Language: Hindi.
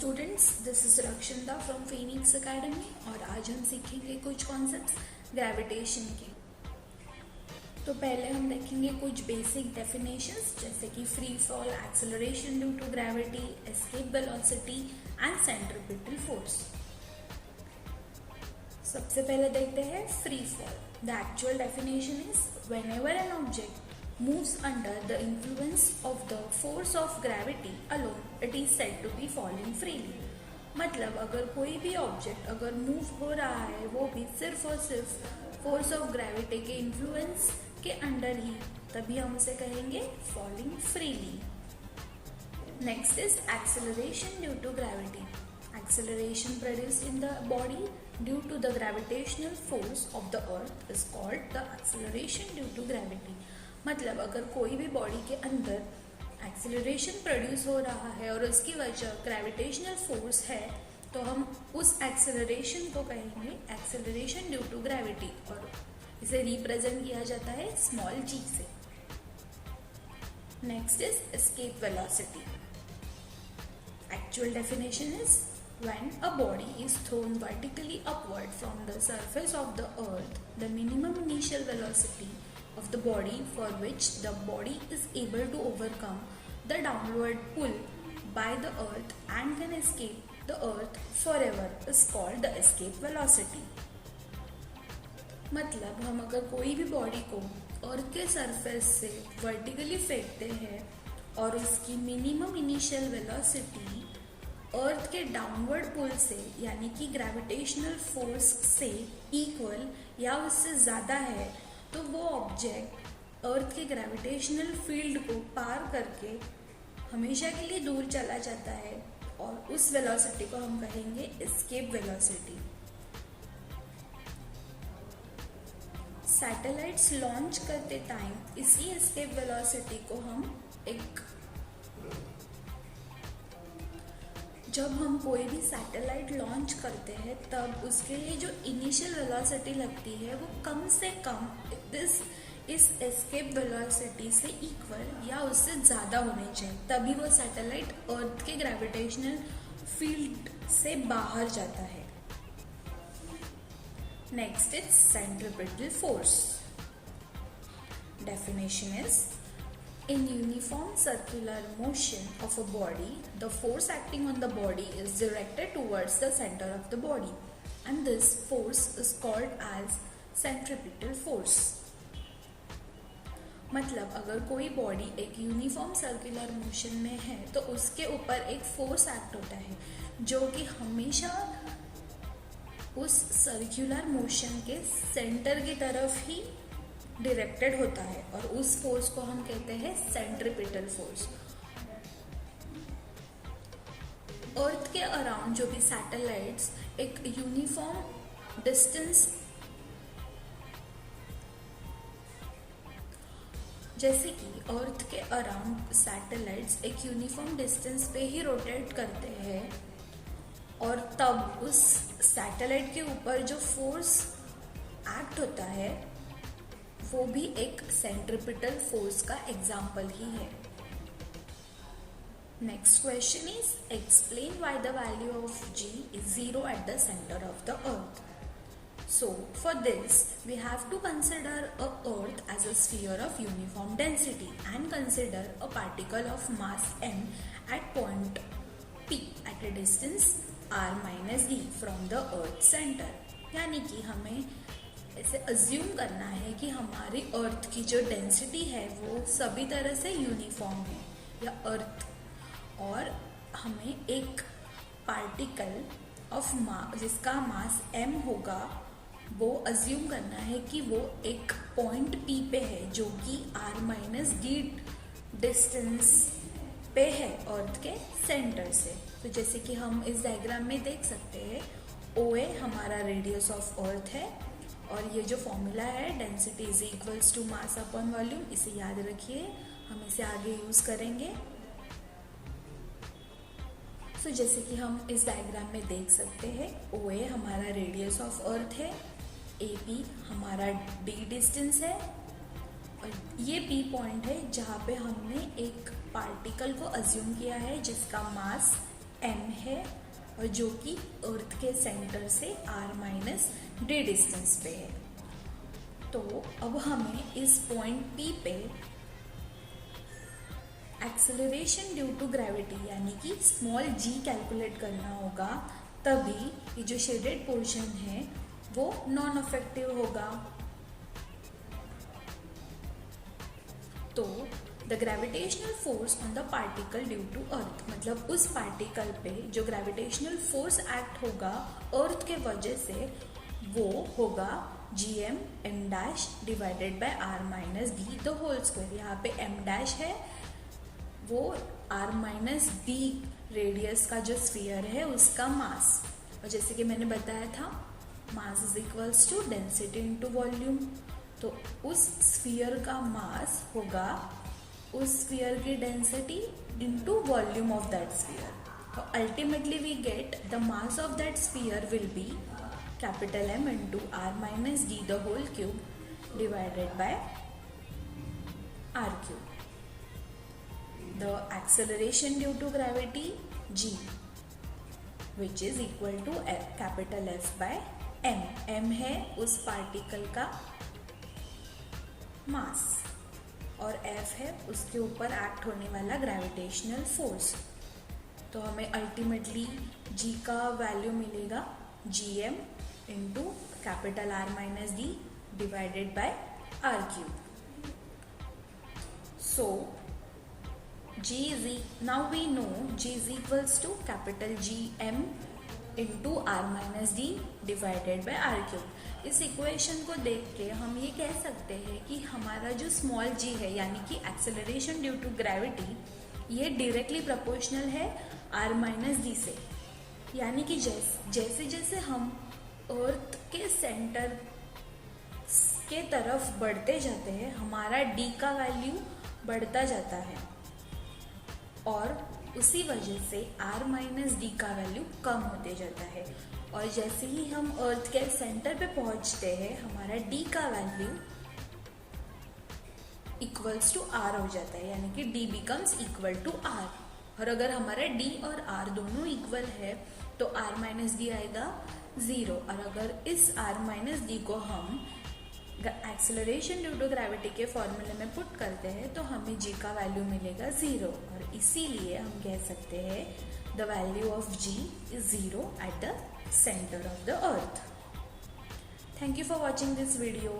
Students, this is Rakshinda from Phoenix Academy और आज हम सीखेंगे कुछ कॉन्सेप्ट्स ग्रेविटेशन के। तो पहले हम देखेंगे कुछ बेसिक डेफिनेशंस जैसे कि free fall, acceleration due to gravity, escape velocity and centripetal force. सबसे पहले देखते हैं free fall. The actual definition is whenever an object moves under the influence of the force of gravity alone, it is said to be falling freely. मतलब अगर कोई भी ऑब्जेक्ट अगर मूव हो रहा है वो भी सिर्फ और सिर्फ फोर्स ऑफ ग्रेविटी के इन्फ्लुएंस के अंडर ही, तभी हम उसे कहेंगे falling freely. Next is acceleration due to gravity. Acceleration produced in the body due to the gravitational force of the earth is called the acceleration due to gravity. मतलब अगर कोई भी बॉडी के अंदर एक्सेलरेशन प्रोड्यूस हो रहा है और उसकी वजह ग्रेविटेशनल फोर्स है तो हम उस एक्सेलरेशन को कहेंगे एक्सेलरेशन ड्यू टू ग्रेविटी और इसे रिप्रेजेंट किया जाता है स्मॉल जी से। Next is escape velocity. Actual definition is when a body is thrown vertically upward from the surface of the earth, the minimum initial velocity of the body for which the body is able to overcome the downward pull by the earth and can escape the earth forever is called the escape velocity. मतलब हम अगर कोई भी बॉडी को अर्थ के सरफेस से वर्टिकली फेंकते हैं और उसकी मिनिमम इनिशियल वेलोसिटी अर्थ के डाउनवर्ड पुल से यानी कि ग्रेविटेशनल फोर्स से इक्वल या उससे ज़्यादा है तो वो ऑब्जेक्ट अर्थ के ग्रेविटेशनल फील्ड को पार करके हमेशा के लिए दूर चला जाता है और उस वेलोसिटी को हम कहेंगे एस्केप वेलोसिटी। सैटेलाइट्स लॉन्च करते टाइम इसी एस्केप वेलोसिटी को हम जब हम कोई भी सैटेलाइट लॉन्च करते हैं तब उसके लिए जो इनिशियल वेलोसिटी लगती है वो कम से कम इस एस्केप वेलोसिटी से इक्वल या उससे ज़्यादा होनी चाहिए, तभी वो सैटेलाइट अर्थ के ग्रेविटेशनल फील्ड से बाहर जाता है। Next is centripetal force. Definition is in uniform circular motion of a body, the force acting on the body is directed towards the center of the body, and this force is called as centripetal force. मतलब अगर कोई बॉडी एक यूनिफॉर्म सर्कुलर मोशन में है तो उसके ऊपर एक फोर्स एक्ट होता है जो कि हमेशा उस सर्कुलर मोशन के सेंटर की तरफ ही डायरेक्टेड होता है और उस फोर्स को हम कहते हैं सेंट्रीपिटल फोर्स। अर्थ के अराउंड जो भी सैटेलाइट्स एक यूनिफॉर्म डिस्टेंस, जैसे कि अर्थ के अराउंड सैटेलाइट्स एक यूनिफॉर्म डिस्टेंस पे ही रोटेट करते हैं और तब उस सैटेलाइट के ऊपर जो फोर्स एक्ट होता है वो भी एक सेंट्रीपिटल फोर्स का एग्जाम्पल ही है। Next question is explain why the value of g is 0 at the center of the earth. So for this we have to consider a earth as a sphere of uniform density and consider a particle of mass m at point p at a distance r minus d from the earth center. यानी कि हमें ऐसे अज्यूम करना है कि हमारी अर्थ की जो डेंसिटी है वो सभी तरह से यूनिफॉर्म है या अर्थ, और हमें एक पार्टिकल ऑफ जिसका मास m होगा वो अज्यूम करना है कि वो एक पॉइंट p पे है जो कि r माइनस d डिस्टेंस पे है अर्थ के सेंटर से। तो जैसे कि हम इस डायग्राम में देख सकते हैं OA हमारा रेडियस ऑफ अर्थ है और ये जो फॉर्मूला है density is equals to mass upon volume, इसे याद रखिए, हम इसे आगे यूज करेंगे। तो जैसे कि हम इस डायग्राम में देख सकते हैं OA हमारा रेडियस ऑफ अर्थ है, AP हमारा D डिस्टेंस है और ये P पॉइंट है जहाँ पे हमने एक पार्टिकल को अज्यूम किया है जिसका मास m है और जो कि अर्थ के सेंटर से r-d डिस्टेंस पे है। तो अब हमें इस पॉइंट P पे एक्सेलरेशन ड्यू टू ग्रेविटी यानी कि स्मॉल g कैलकुलेट करना होगा, तभी ये जो शेडेड पोर्शन है वो नॉन अफेक्टिव होगा। तो the gravitational force on the particle due to earth, मतलब उस पार्टिकल पे जो ग्रेविटेशनल फोर्स एक्ट होगा अर्थ के वजह से, वो होगा gm m dash divided by r minus D the whole square. यहाँ पे m डैश है वो r माइनस डी रेडियस का जो स्फीयर है उसका मास, और जैसे कि मैंने बताया था mass is equals to density into volume. तो उस स्फीयर का मास होगा उस स्फीयर की density into volume of that sphere. तो ultimately we get the mass of that sphere will be capital M into r minus D the whole cube divided by r cube. The acceleration due to gravity g which is equal to capital F by m। m है उस पार्टिकल का मास और F है उसके ऊपर एक्ट होने वाला ग्रेविटेशनल फोर्स। तो हमें अल्टीमेटली G का वैल्यू मिलेगा gm into capital R minus D divided by R cube. So now we know G is equals to capital GM into R minus D divided by R cube. इस इक्वेशन को देख के हम ये कह सकते हैं कि हमारा जो स्मॉल g है यानी कि एक्सेलरेशन ड्यू टू ग्रेविटी, ये डायरेक्टली प्रोपोर्शनल है r माइनस डी से। यानी कि जैसे जैसे हम अर्थ के सेंटर के तरफ बढ़ते जाते हैं हमारा d का वैल्यू बढ़ता जाता है, और उसी वजह से r माइनस डी का वैल्यू कम होते जाता है। और जैसे ही हम अर्थ के सेंटर पे पहुंचते हैं हमारा d का वैल्यू इक्वल्स टू r हो जाता है, यानी कि d becomes equal to r। और अगर हमारा d और r दोनों इक्वल है तो r माइनस डी आएगा 0, और अगर इस r माइनस डी को हम एक्सेलरेशन ड्यू टू ग्रेविटी के फॉर्मूले में पुट करते हैं तो हमें g का वैल्यू मिलेगा 0, और इसीलिए हम कह सकते हैं the value of g is 0 at the center of the earth. Thank you for watching this video.